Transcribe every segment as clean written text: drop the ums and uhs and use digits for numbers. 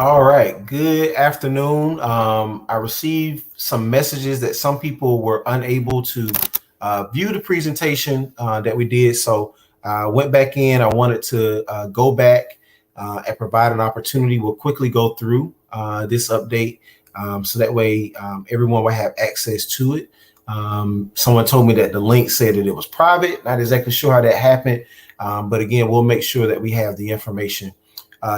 All right. Good afternoon. I received some messages that some people were unable to view the presentation that we did. So I went back in. I wanted to go back and provide an opportunity. We'll quickly go through this update so that way everyone will have access to it. Someone told me that the link said that it was private. Not exactly sure how that happened. But again, we'll make sure that we have the information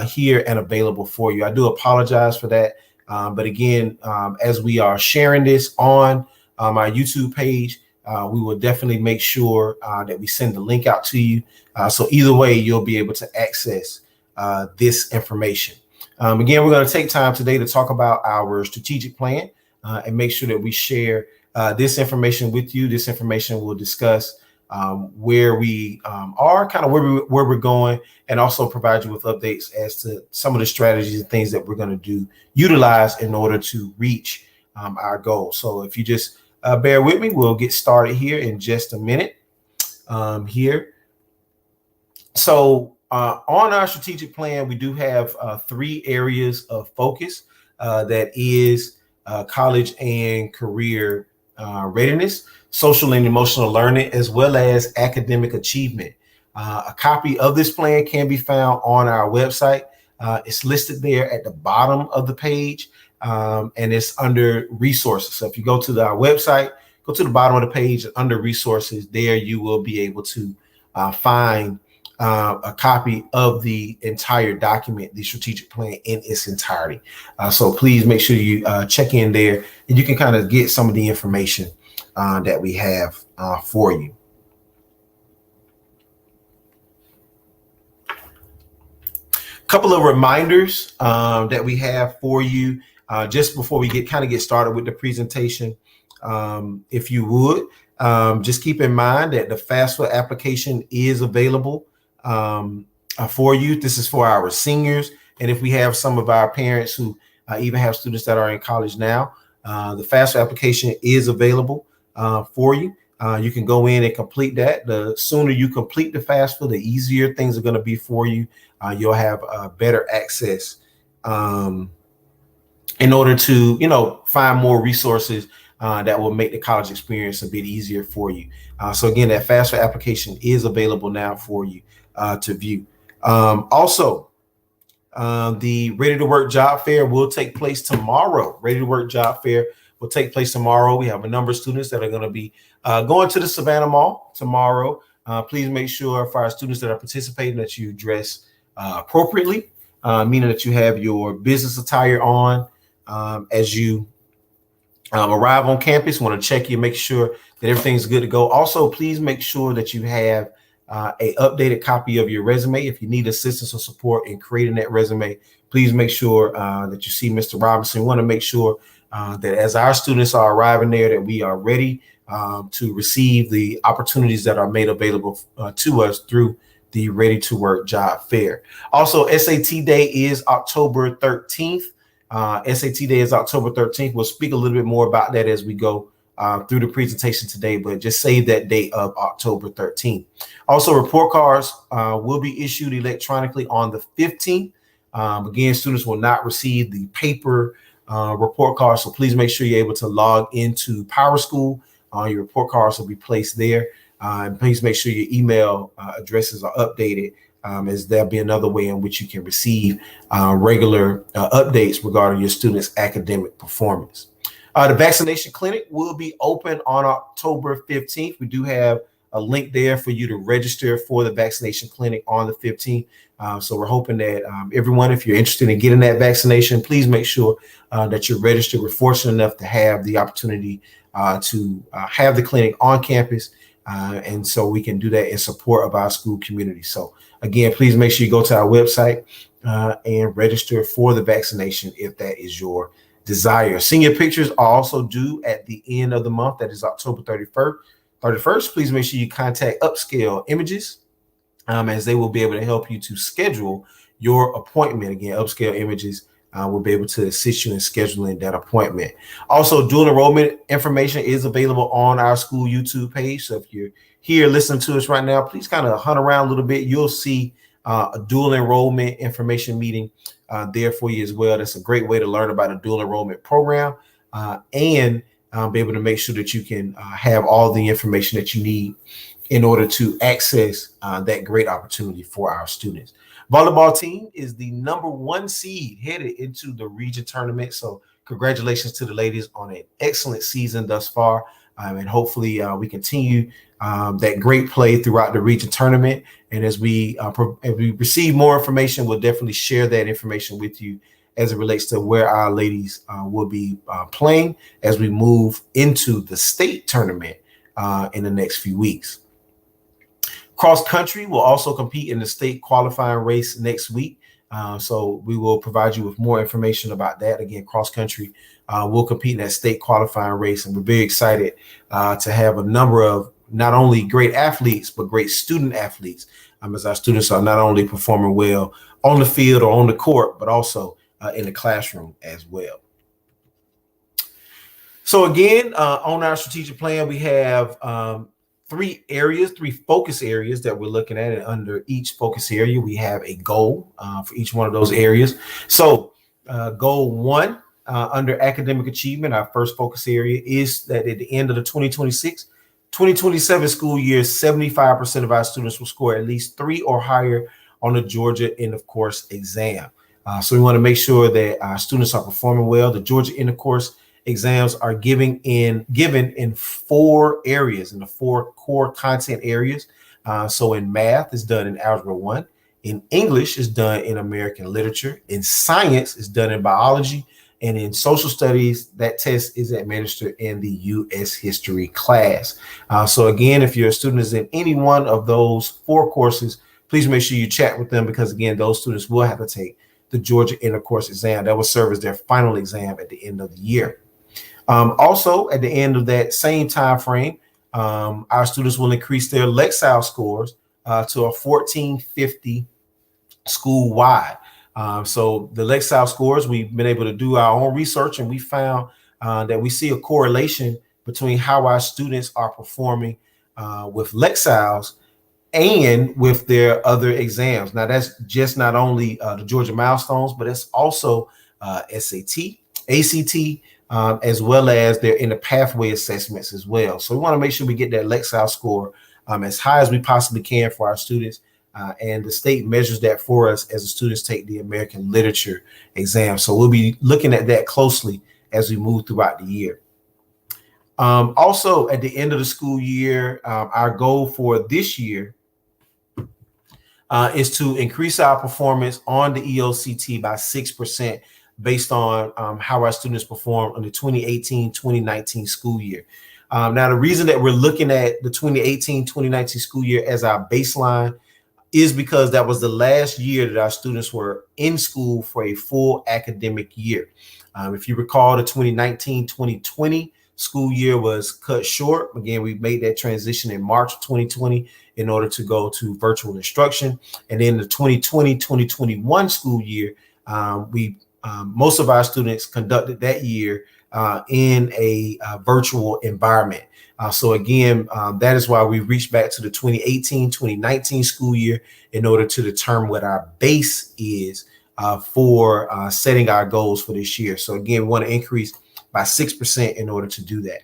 here and available for you. I do apologize for that. But again, as we are sharing this on our YouTube page, we will definitely make sure that we send the link out to you. So either way, you'll be able to access this information. Again, we're going to take time today to talk about our strategic plan and make sure that we share this information with you. This information will discuss where we are, kind of where we're going, and also provide you with updates as to some of the strategies and things that we're going to utilize in order to reach our goal. So if you just bear with me, we'll get started here in just a minute here. So on our strategic plan, we do have 3 areas of focus that is college and career readiness, social and emotional learning, as well as academic achievement. A copy of this plan can be found on our website. It's listed there at the bottom of the page, and it's under resources. So if you go to our website, go to the bottom of the page under resources. There you will be able to find a copy of the entire document, the strategic plan in its entirety. So please make sure you check in there, and you can kind of get some of the information that we have for you. Couple of reminders that we have for you just before we get started with the presentation. If you would, just keep in mind that the FAFSA application is available for you. This is for our seniors, and if we have some of our parents who even have students that are in college now, the FAFSA application is available for you. You can go in and complete that. The sooner you complete the FAFSA, the easier things are going to be for you. You'll have better access in order to, find more resources that will make the college experience a bit easier for you. So again, that FAFSA application is available now for you to view. Also, the Ready to Work Job Fair will take place tomorrow. Ready to Work Job Fair will take place tomorrow. We have a number of students that are going to be going to the Savannah Mall tomorrow. Please make sure for our students that are participating that you dress appropriately, meaning that you have your business attire on as you arrive on campus. Want to check you, make sure that everything's good to go. Also, please make sure that you have a updated copy of your resume. If you need assistance or support in creating that resume, please make sure that you see Mr. Robinson. We want to make sure that as our students are arriving there, that we are ready to receive the opportunities that are made available to us through the Ready to Work Job Fair. Also, SAT Day is October 13th. SAT Day is October 13th. We'll speak a little bit more about that as we go through the presentation today, but just save that date of October 13th. Also, report cards will be issued electronically on the 15th. Again, students will not receive the paper report cards, so please make sure you're able to log into PowerSchool. Your report cards will be placed there. And please make sure your email addresses are updated, as there'll be another way in which you can receive regular updates regarding your students' academic performance. The vaccination clinic will be open on October 15th. We do have a link there for you to register for the vaccination clinic on the 15th. So we're hoping that everyone, if you're interested in getting that vaccination, please make sure that you're registered. We're fortunate enough to have the opportunity to have the clinic on campus. And so we can do that in support of our school community. So again, please make sure you go to our website and register for the vaccination if that is your desire. Senior pictures are also due at the end of the month. That is October 31st. Please make sure you contact Upscale Images as they will be able to help you to schedule your appointment. Again, Upscale Images will be able to assist you in scheduling that appointment. Also, dual enrollment information is available on our school YouTube page. So if you're here listening to us right now, please kind of hunt around a little bit. You'll see a dual enrollment information meeting there for you as well. That's a great way to learn about a dual enrollment program and be able to make sure that you can have all the information that you need in order to access that great opportunity for our students. Volleyball team is the #1 seed headed into the region tournament. So congratulations to the ladies on an excellent season thus far. And hopefully we continue that great play throughout the region tournament. And as we receive more information, we'll definitely share that information with you as it relates to where our ladies will be playing as we move into the state tournament in the next few weeks. Cross country will also compete in the state qualifying race next week. So we will provide you with more information about that. Again, cross country will compete in that state qualifying race. And we're very excited to have a number of not only great athletes, but great student athletes as our students are not only performing well on the field or on the court, but also in the classroom as well. So again, on our strategic plan, we have three focus areas that we're looking at. And under each focus area, we have a goal for each one of those areas. So goal 1 under academic achievement, our first focus area is that at the end of the 2026-2027 school year, 75% of our students will score at least 3 or higher on the Georgia End of Course exam. So we want to make sure that our students are performing well. The Georgia End of Course exams are given in 4 areas, in the 4 core content areas. So in math, it's done in Algebra 1. In English, it's done in American Literature. In science, it's done in biology. And in social studies, that test is administered in the U.S. history class. So again, if your student is in any one of those 4 courses, please make sure you chat with them because, again, those students will have to take the Georgia End of Course exam. That will serve as their final exam at the end of the year. Also, at the end of that same time frame, our students will increase their Lexile scores to a 1450 school-wide. So the Lexile scores, we've been able to do our own research, and we found that we see a correlation between how our students are performing with Lexiles and with their other exams. Now, that's just not only the Georgia Milestones, but it's also SAT, ACT, as well as they're in the pathway assessments as well. So we want to make sure we get that Lexile score as high as we possibly can for our students. And the state measures that for us as the students take the American Literature exam. So we'll be looking at that closely as we move throughout the year. Also, at the end of the school year, our goal for this year is to increase our performance on the EOCT by 6%. Based on how our students perform in the 2018-2019 school year. Now, the reason that we're looking at the 2018-2019 school year as our baseline is because that was the last year that our students were in school for a full academic year. If you recall, the 2019-2020 school year was cut short. Again, we made that transition in March of 2020 in order to go to virtual instruction. And then the 2020-2021 school year, most of our students conducted that year in a virtual environment. So again, that is why we reached back to the 2018-2019 school year in order to determine what our base is for setting our goals for this year. So again, we want to increase by 6% in order to do that.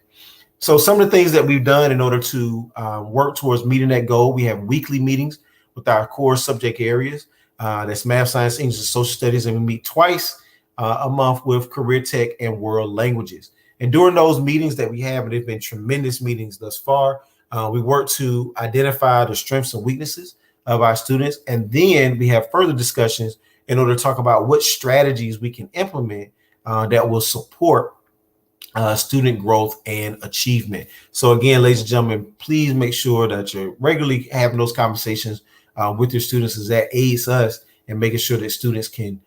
So some of the things that we've done in order to work towards meeting that goal, we have weekly meetings with our core subject areas. That's math, science, English, and social studies, and we meet twice a month with career tech and world languages. And during those meetings that we have, and they've been tremendous meetings thus far, we work to identify the strengths and weaknesses of our students. And then we have further discussions in order to talk about what strategies we can implement that will support student growth and achievement. So again, ladies and gentlemen, please make sure that you're regularly having those conversations with your students, as that aids us in making sure that students can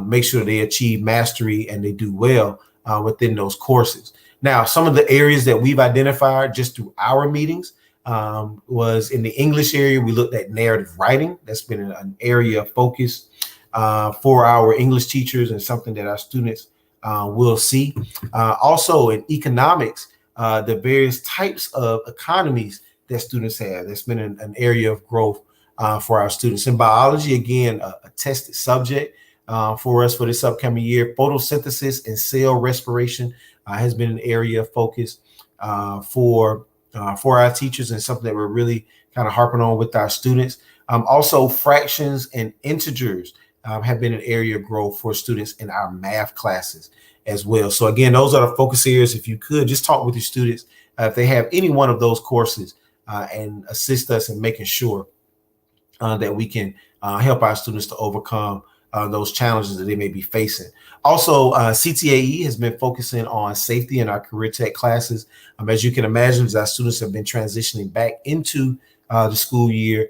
make sure they achieve mastery and they do well within those courses. Now, some of the areas that we've identified just through our meetings was in the English area. We looked at narrative writing. That's been an area of focus for our English teachers and something that our students will see. Also in economics, the various types of economies that students have. That's been an area of growth for our students. In biology, again, a tested subject. for us for this upcoming year. Photosynthesis and cell respiration has been an area of focus for our teachers, and something that we're really kind of harping on with our students. Also, fractions and integers have been an area of growth for students in our math classes as well. So again, those are the focus areas. If you could just talk with your students if they have any one of those courses and assist us in making sure that we can help our students to overcome those challenges that they may be facing. Also, CTAE has been focusing on safety in our career tech classes. As you can imagine, as our students have been transitioning back into the school year,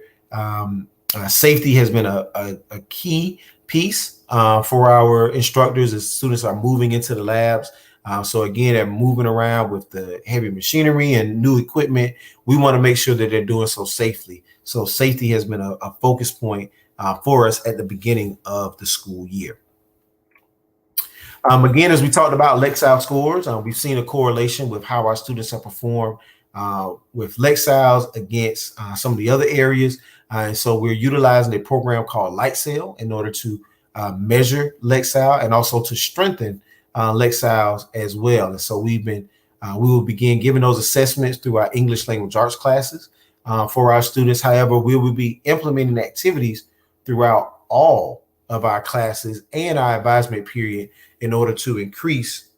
safety has been a key piece for our instructors as students are moving into the labs. So again, they're moving around with the heavy machinery and new equipment. We want to make sure that they're doing so safely. So safety has been a focus point for us at the beginning of the school year. Again, as we talked about Lexile scores, we've seen a correlation with how our students have performed with Lexiles against some of the other areas. And so we're utilizing a program called LightSail in order to measure Lexile and also to strengthen Lexiles as well. And so we will begin giving those assessments through our English language arts classes for our students. However, we will be implementing activities throughout all of our classes and our advisement period in order to increase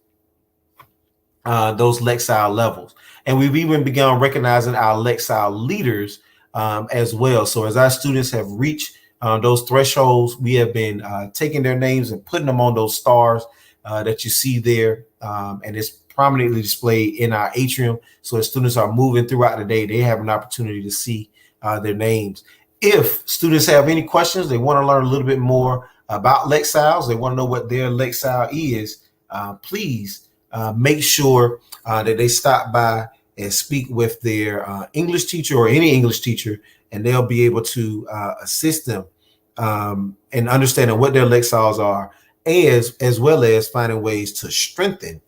those Lexile levels. And we've even begun recognizing our Lexile leaders as well. So as our students have reached those thresholds, we have been taking their names and putting them on those stars that you see there. And it's prominently displayed in our atrium. So as students are moving throughout the day, they have an opportunity to see their names. If students have any questions, they want to learn a little bit more about Lexiles, they want to know what their Lexile is, please make sure that they stop by and speak with their English teacher or any English teacher, and they'll be able to assist them in understanding what their Lexiles are, as well as finding ways to strengthen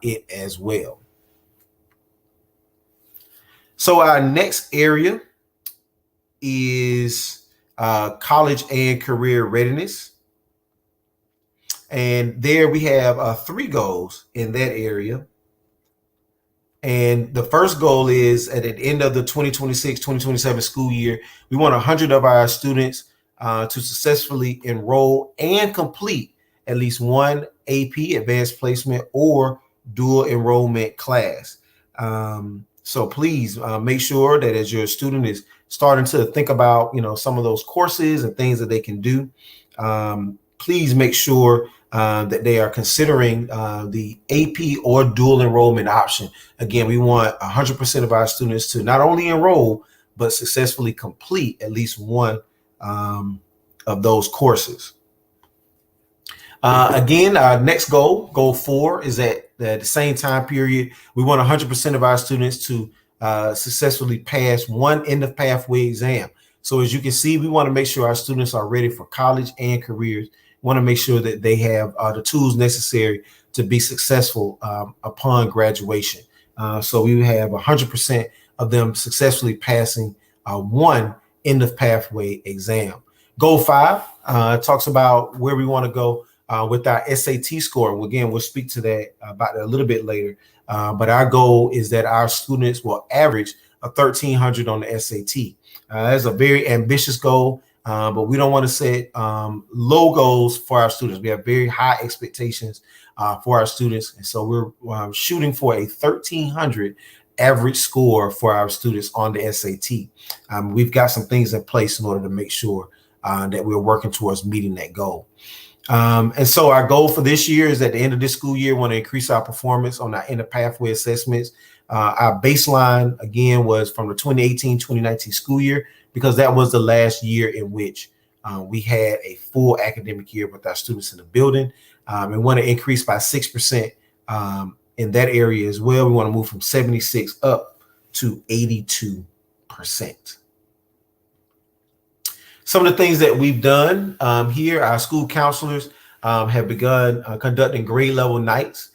it as well. So our next area is college and career readiness. And there we have 3 goals in that area. And the first goal is at the end of the 2026-2027 school year, we want 100 of our students to successfully enroll and complete at least one AP advanced placement or dual enrollment class. So please make sure that as your student is starting to think about, some of those courses and things that they can do, please make sure that they are considering the AP or dual enrollment option. Again, we want 100% of our students to not only enroll, but successfully complete at least one of those courses. Again, our next goal 4, is at the same time period, we want 100% of our students to successfully pass one end of pathway exam. So as you can see, we want to make sure our students are ready for college and careers. We want to make sure that they have the tools necessary to be successful upon graduation. So we have 100% of them successfully passing one end of pathway exam. Goal 5 talks about where we want to go with our SAT score. Again, we'll speak to that about that a little bit later. But our goal is that our students will average a 1,300 on the SAT. That's a very ambitious goal, but we don't want to set low goals for our students. We have very high expectations for our students. And so we're shooting for a 1,300 average score for our students on the SAT. We've got some things in place in order to make sure that we're working towards meeting that goal. And so our goal for this year is at the end of this school year, we want to increase our performance on our end of pathway assessments. Our baseline, again, was from the 2018-2019 school year, because that was the last year in which we had a full academic year with our students in the building. And want to increase by 6% in that area as well. We want to move from 76 up to 82%. Some of the things that we've done here, our school counselors have begun conducting grade level nights.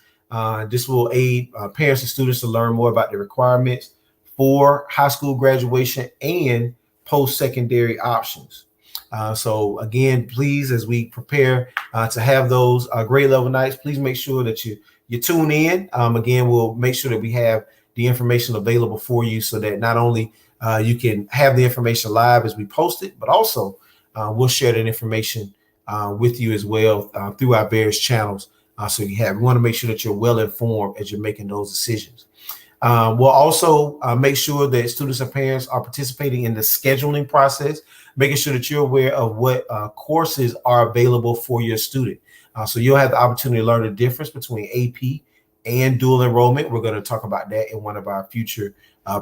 This will aid parents and students to learn more about the requirements for high school graduation and post-secondary options. So again, please, as we prepare to have those grade level nights, please make sure that you tune in. Again, we'll make sure that we have the information available for you so that not only you can have the information live as we post it, but also we'll share that information with you as well through our various channels. So we want to make sure that you're well informed as you're making those decisions. We'll also make sure that students and parents are participating in the scheduling process, making sure that you're aware of what courses are available for your student. So you'll have the opportunity to learn the difference between AP and dual enrollment. We're going to talk about that in one of our future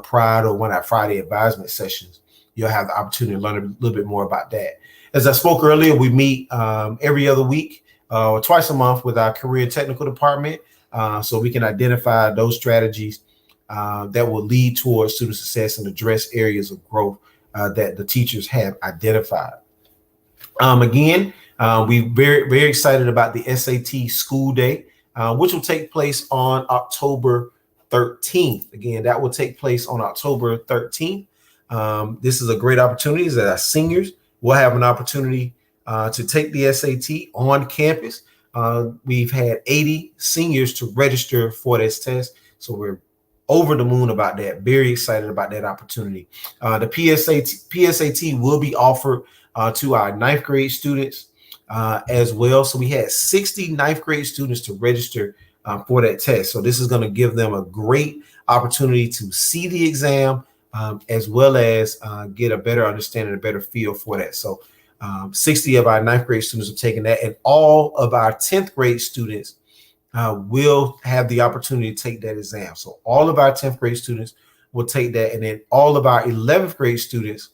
Pride or one of our Friday advisement sessions. You'll have the opportunity to learn a little bit more about that. As I spoke earlier, we meet every other week or twice a month with our career technical department so we can identify those strategies that will lead towards student success and address areas of growth that the teachers have identified. Again, we're very, very excited about the SAT School Day, which will take place on October 13th. Again, that will take place on October 13th. This is a great opportunity that our seniors will have an opportunity to take the SAT on campus. We've had 80 seniors to register for this test, so we're over the moon about that. Very excited about that opportunity. The PSAT will be offered to our ninth grade students as well. So we had 60 ninth grade students to register for that test. So this is going to give them a great opportunity to see the exam as well as get a better understanding, a better feel for that. So 60 of our ninth grade students are taking that, and all of our 10th grade students will have the opportunity to take that exam. So all of our 10th grade students will take that, and then all of our 11th grade students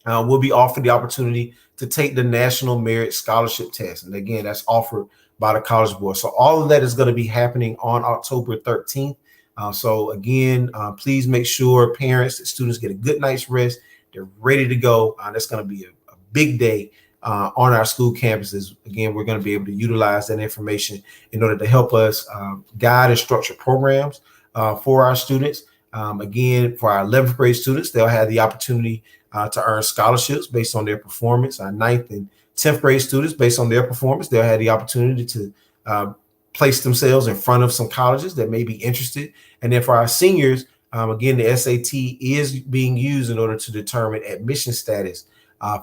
will be offered the opportunity to take the National Merit Scholarship Test. And again, that's offered by the College Board. So all of that is going to be happening on October 13th. So again, please make sure parents and students get a good night's rest. They're ready to go. That's going to be a big day on our school campuses. Again, we're going to be able to utilize that information in order to help us guide and structure programs for our students. Again, for our 11th grade students, they'll have the opportunity to earn scholarships based on their performance. Our 9th and 10th grade students, based on their performance, they'll have the opportunity to place themselves in front of some colleges that may be interested. And then for our seniors, again, the SAT is being used in order to determine admission status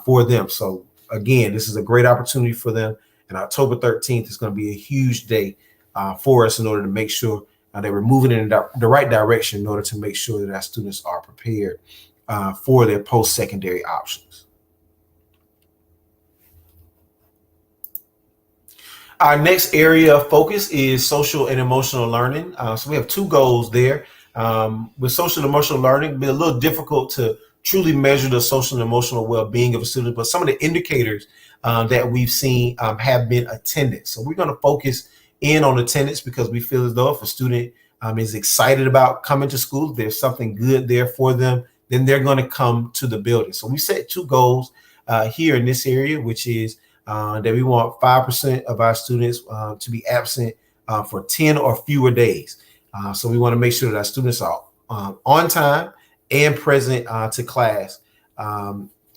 for them. So again, this is a great opportunity for them. And October 13th is going to be a huge day for us in order to make sure that we're moving in the right direction in order to make sure that our students are prepared for their post-secondary options. Our next area of focus is social and emotional learning. So we have two goals there. With social and emotional learning, it'll be a little difficult to truly measure the social and emotional well-being of a student, but some of the indicators that we've seen have been attendance. So we're going to focus in on attendance because we feel as though if a student is excited about coming to school, there's something good there for them, then they're going to come to the building. So we set two goals here in this area, which is that we want 5% of our students to be absent for 10 or fewer days. So we want to make sure that our students are on time and present to class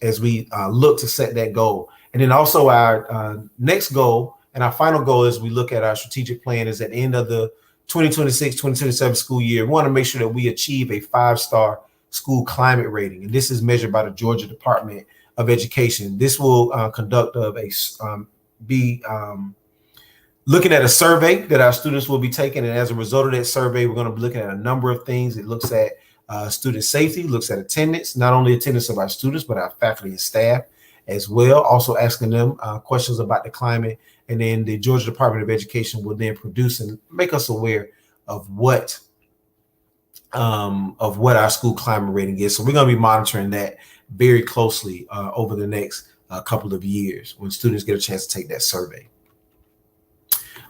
as we look to set that goal. And then also our next goal and our final goal as we look at our strategic plan is at the end of the 2026-2027 school year, we want to make sure that we achieve a 5-star school climate rating. And this is measured by the Georgia Department of Education. This will be looking at a survey that our students will be taking. And as a result of that survey, we're going to be looking at a number of things. It looks at student safety, looks at attendance, not only attendance of our students, but our faculty and staff as well. Also asking them questions about the climate. And then the Georgia Department of Education will then produce and make us aware of what our school climate rating is. So we're going to be monitoring that very closely over the next couple of years when students get a chance to take that survey.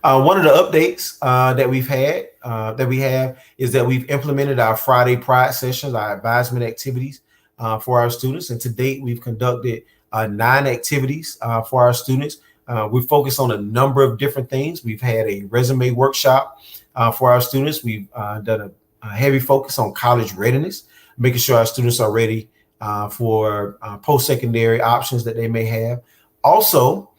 One of the updates that we have is that we've implemented our Friday Pride sessions, our advisement activities for our students. And to date, we've conducted 9 activities for our students. We focus on a number of different things. We've had a resume workshop for our students. We've done a heavy focus on college readiness, making sure our students are ready for post-secondary options that they may have. Also,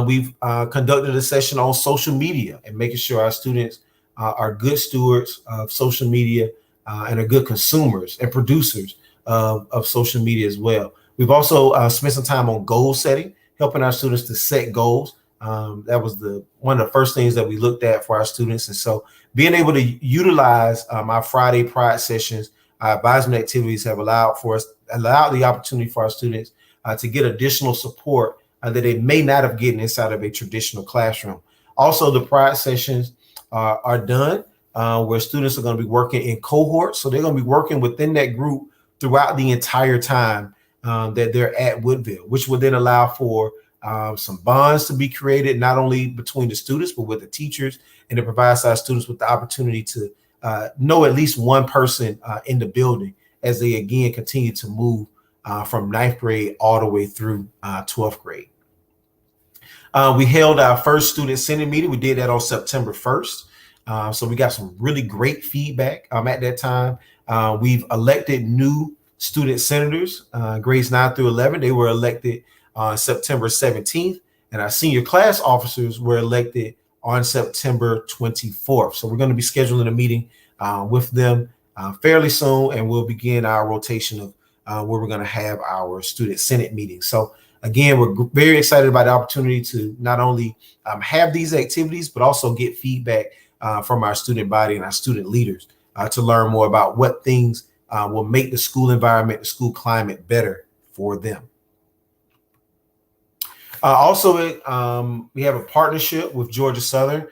we've conducted a session on social media and making sure our students are good stewards of social media and are good consumers and producers of social media as well. We've also spent some time on goal setting, helping our students to set goals. That was one of the first things that we looked at for our students. And so being able to utilize our Friday Pride sessions, our advisement activities have allowed the opportunity for our students to get additional support that they may not have gotten inside of a traditional classroom. Also, the Pride sessions are done where students are going to be working in cohorts. So they're going to be working within that group throughout the entire time that they're at Woodville, which will then allow for some bonds to be created, not only between the students, but with the teachers, and it provides our students with the opportunity to know at least one person in the building as they, again, continue to move from 9th grade all the way through 12th grade. We held our first student senate meeting. We did that on September 1st. So we got some really great feedback at that time. We've elected new student senators, grades 9 through 11. They were elected on September 17th, and our senior class officers were elected on September 24th. So we're going to be scheduling a meeting with them fairly soon, and we'll begin our rotation of where we're going to have our student senate meeting. So again, we're very excited about the opportunity to not only have these activities, but also get feedback from our student body and our student leaders to learn more about what things will make the school environment, the school climate better for them. Also, we have a partnership with Georgia Southern.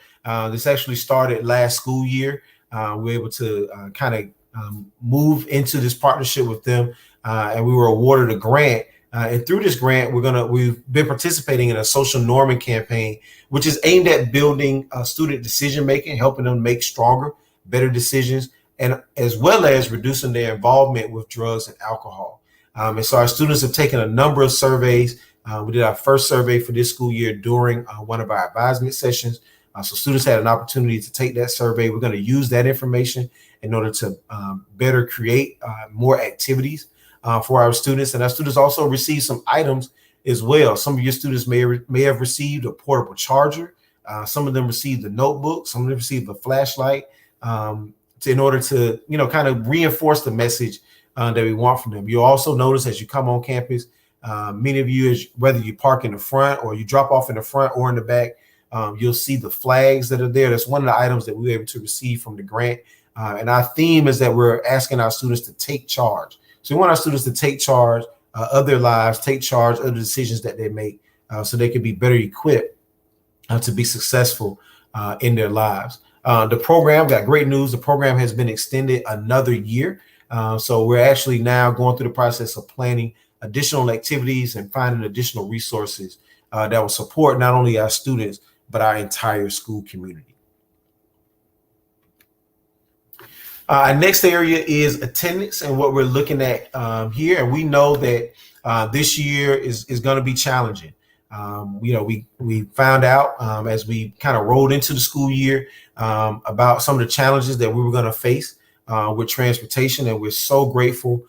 This actually started last school year. We were able to kind of move into this partnership with them, and we were awarded a grant. And through this grant, we've been participating in a social norming campaign, which is aimed at building student decision making, helping them make stronger, better decisions, and as well as reducing their involvement with drugs and alcohol. And so our students have taken a number of surveys. We did our first survey for this school year during one of our advisement sessions. So students had an opportunity to take that survey. We're going to use that information in order to better create more activities for our students. And our students also received some items as well. Some of your students may have received a portable charger. Some of them received a notebook. Some of them received a flashlight in order to, kind of reinforce the message that we want from them. You'll also notice as you come on campus, many of you, whether you park in the front or you drop off in the front or in the back, you'll see the flags that are there. That's one of the items that we were able to receive from the grant. And our theme is that we're asking our students to take charge. So we want our students to take charge of their lives, take charge of the decisions that they make so they can be better equipped to be successful in their lives. The program, got great news. The program has been extended another year. So we're actually now going through the process of planning additional activities and finding additional resources that will support not only our students, but our entire school community. Our next area is attendance and what we're looking at here. And we know that this year is going to be challenging. We found out as we kind of rolled into the school year about some of the challenges that we were going to face with transportation. And we're so grateful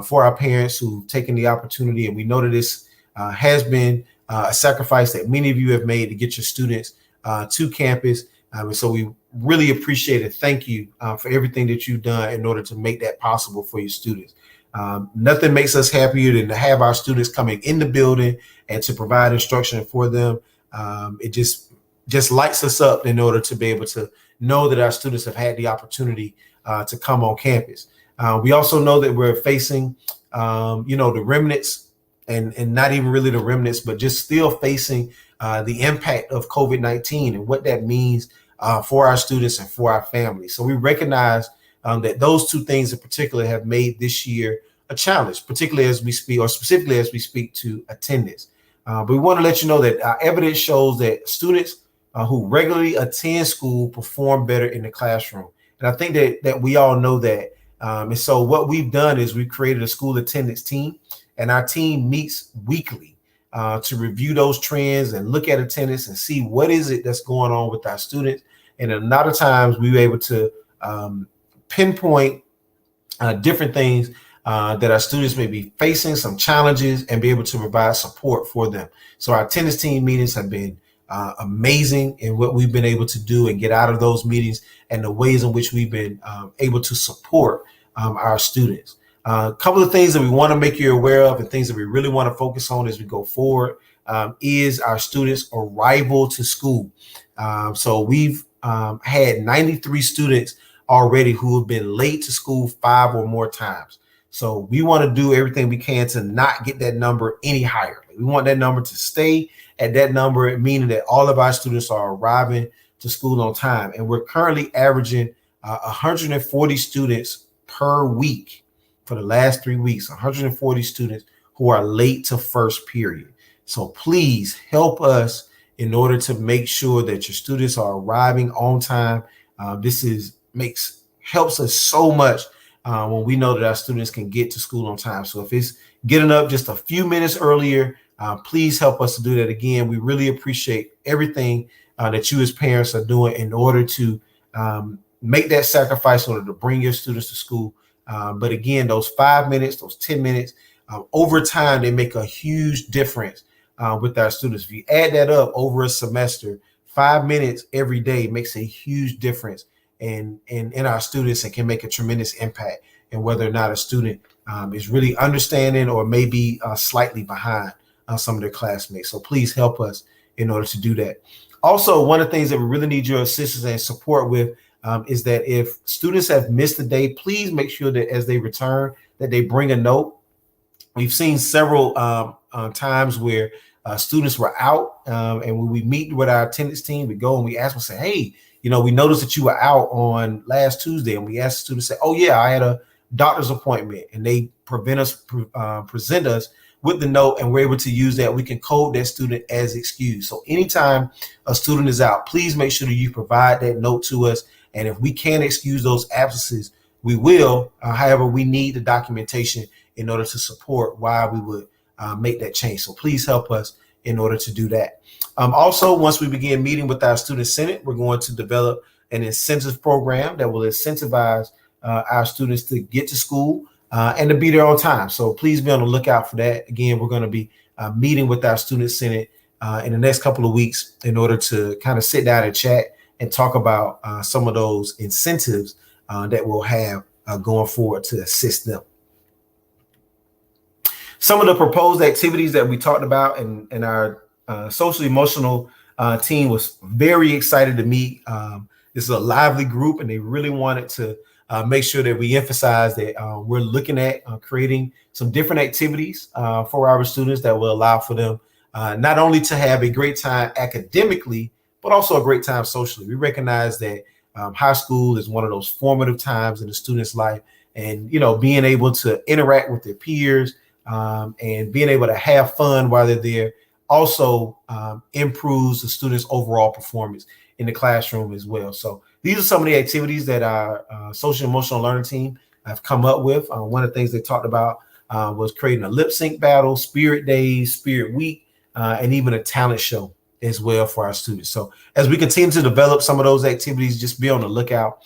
for our parents who've taken the opportunity. And we know that this has been a sacrifice that many of you have made to get your students to campus. And so we really appreciate it. Thank you for everything that you've done in order to make that possible for your students. Nothing makes us happier than to have our students coming in the building and to provide instruction for them. It just lights us up in order to be able to know that our students have had the opportunity to come on campus. We also know that we're facing, the remnants and not even really the remnants, but just still facing the impact of COVID-19 and what that means for our students and for our families. So we recognize that those two things in particular have made this year a challenge, particularly as we speak, or specifically as we speak to attendance. But we want to let you know that our evidence shows that students who regularly attend school perform better in the classroom. And I think that we all know that. And so what we've done is we've created a school attendance team, and our team meets weekly to review those trends and look at attendance and see what is it that's going on with our students. And a lot of times we were able to pinpoint different things that our students may be facing some challenges and be able to provide support for them. So our attendance team meetings have been amazing in what we've been able to do and get out of those meetings and the ways in which we've been able to support our students. A couple of things that we want to make you aware of and things that we really want to focus on as we go forward is our students' arrival to school. So we've had 93 students already who have been late to school 5 or more times. So we want to do everything we can to not get that number any higher. We want that number to stay at that number, meaning that all of our students are arriving to school on time. And we're currently averaging 140 students per week for the last 3 weeks, 140 students who are late to first period. So please help us in order to make sure that your students are arriving on time. This helps us so much when we know that our students can get to school on time. So if it's getting up just a few minutes earlier, please help us to do that. Again, we really appreciate everything that you as parents are doing in order to make that sacrifice in order to bring your students to school. But again, those 5 minutes, those 10 minutes, over time, they make a huge difference with our students. If you add that up over a semester, 5 minutes every day makes a huge difference in our students and can make a tremendous impact in whether or not a student is really understanding or maybe slightly behind some of their classmates. So please help us in order to do that. Also, one of the things that we really need your assistance and support with is that if students have missed a day, please make sure that as they return, that they bring a note. We've seen several times where students were out, and when we meet with our attendance team, we go and we ask them, say, hey, we noticed that you were out on last Tuesday, and we asked the students, say, oh yeah, I had a doctor's appointment, and they present us with the note, and we're able to use that. We can code that student as excused. So anytime a student is out, please make sure that you provide that note to us. And if we can't excuse those absences, we will. However, we need the documentation in order to support why we would make that change. So please help us in order to do that. Also, once we begin meeting with our student senate, we're going to develop an incentive program that will incentivize our students to get to school and to be there on time. So please be on the lookout for that. Again, we're going to be meeting with our student senate in the next couple of weeks in order to kind of sit down and chat and talk about some of those incentives that we'll have going forward to assist them. Some of the proposed activities that we talked about and our social emotional team was very excited to meet. This is a lively group, and they really wanted to make sure that we emphasize that we're looking at creating some different activities for our students that will allow for them not only to have a great time academically, but also a great time socially. We recognize that high school is one of those formative times in a student's life, and being able to interact with their peers and being able to have fun while they're there also improves the students' overall performance in the classroom as well. So these are some of the activities that our social emotional learning team have come up with. One of the things they talked about was creating a lip sync battle, spirit days, spirit week, and even a talent show as well for our students. So as we continue to develop some of those activities, just be on the lookout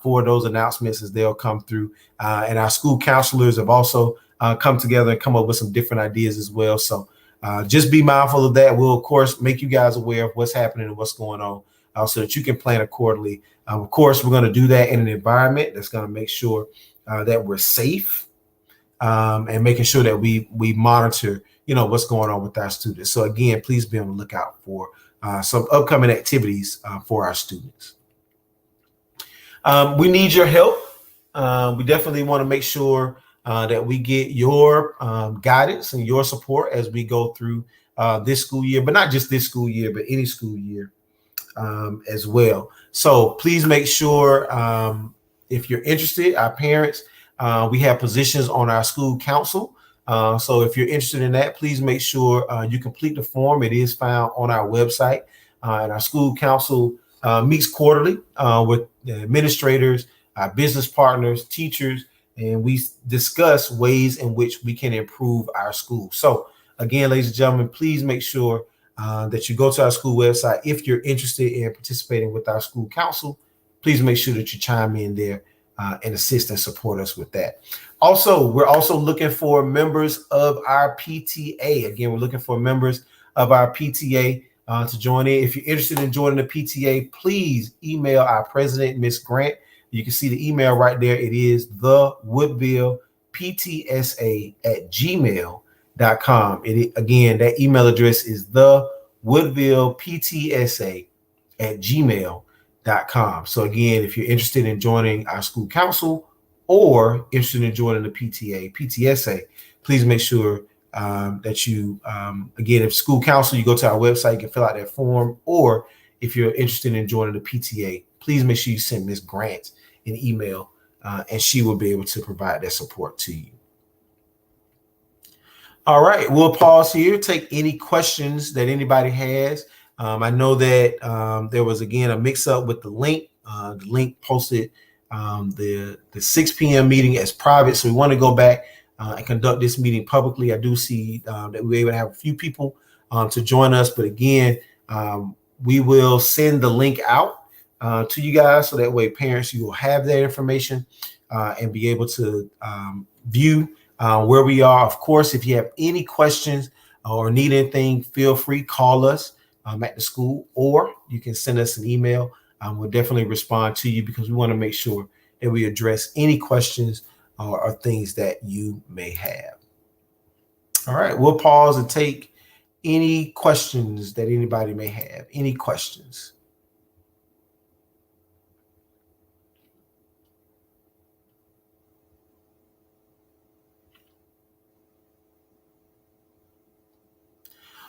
for those announcements as they'll come through. And our school counselors have also come together and come up with some different ideas as well. So just be mindful of that. We'll, of course, make you guys aware of what's happening and what's going on so that you can plan accordingly. Of course, we're going to do that in an environment that's going to make sure that we're safe and making sure that we monitor what's going on with our students. So again, please be on the lookout for some upcoming activities for our students. We need your help. We definitely want to make sure that we get your guidance and your support as we go through this school year, but not just this school year, but any school year as well. So please make sure if you're interested, our parents, we have positions on our school council. So if you're interested in that, please make sure you complete the form. It is found on our website. And our school council meets quarterly with the administrators, our business partners, teachers, and we discuss ways in which we can improve our school. So again, ladies and gentlemen, please make sure that you go to our school website. If you're interested in participating with our school council, please make sure that you chime in there and assist and support us with that. Also, we're also looking for members of our PTA. Again, we're looking for members of our PTA to join in. If you're interested in joining the PTA, please email our president, Ms. Grant. You can see the email right there. It is thewoodvilleptsa@gmail.com. Again, that email address is thewoodvilleptsa@gmail.com. So again, if you're interested in joining our school council or interested in joining the PTSA, please make sure that you, again, if school council, you go to our website, you can fill out that form, or if you're interested in joining the PTA, please make sure you send Ms. Grant an email, and she will be able to provide that support to you. All right, we'll pause here, take any questions that anybody has. I know that there was, again, a mix-up with the link. The link posted the 6 p.m. meeting as private, so we want to go back and conduct this meeting publicly. I do see that we were able to have a few people to join us, but again, we will send the link out to you guys, so that way parents, you will have that information and be able to view where we are. Of course, if you have any questions or need anything, feel free, call us at the school, or you can send us an email. We'll definitely respond to you, because we want to make sure that we address any questions or things that you may have. All right, we'll pause and take any questions that anybody may have. Any questions?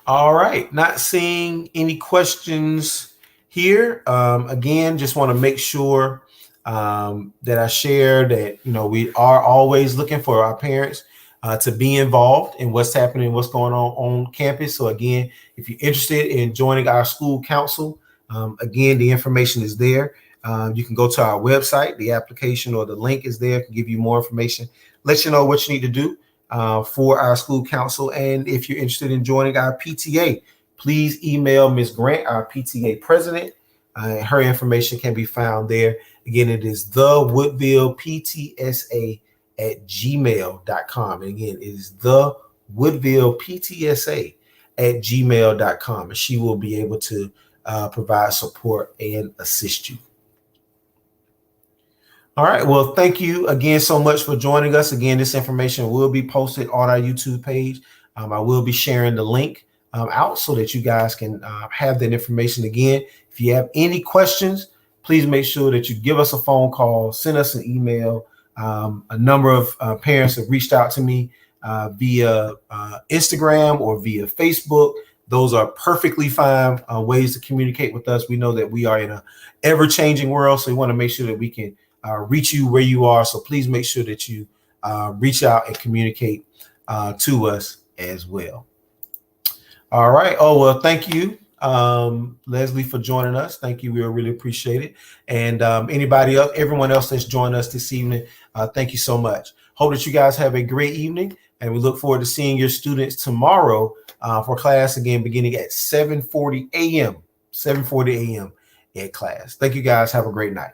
All right, not seeing any questions here. Again, just want to make sure that I share that, we are always looking for our parents to be involved in what's happening, what's going on campus. So again, if you're interested in joining our school council, again, the information is there. You can go to our website, the application or the link is there, can give you more information, let you know what you need to do for our school council. And if you're interested in joining our PTA, please email Ms. Grant, our PTA president. Her information can be found there. Again, it is thewoodvilleptsa@gmail.com. And again, it is thewoodvilleptsa@gmail.com. And she will be able to provide support and assist you. All right. Well, thank you again so much for joining us. Again, this information will be posted on our YouTube page. I will be sharing the link out so that you guys can have that information. Again, if you have any questions, please make sure that you give us a phone call, send us an email. A number of parents have reached out to me via Instagram or via Facebook. Those are perfectly fine ways to communicate with us. We know that we are in an ever-changing world, so we want to make sure that we can reach you where you are. So please make sure that you reach out and communicate to us as well. All right. Oh, well, thank you, Leslie, for joining us. Thank you. We really appreciate it. And anybody else, everyone else that's joined us this evening, thank you so much. Hope that you guys have a great evening, and we look forward to seeing your students tomorrow for class, again, beginning at 7:40 a.m. 7:40 a.m. in class. Thank you, guys. Have a great night.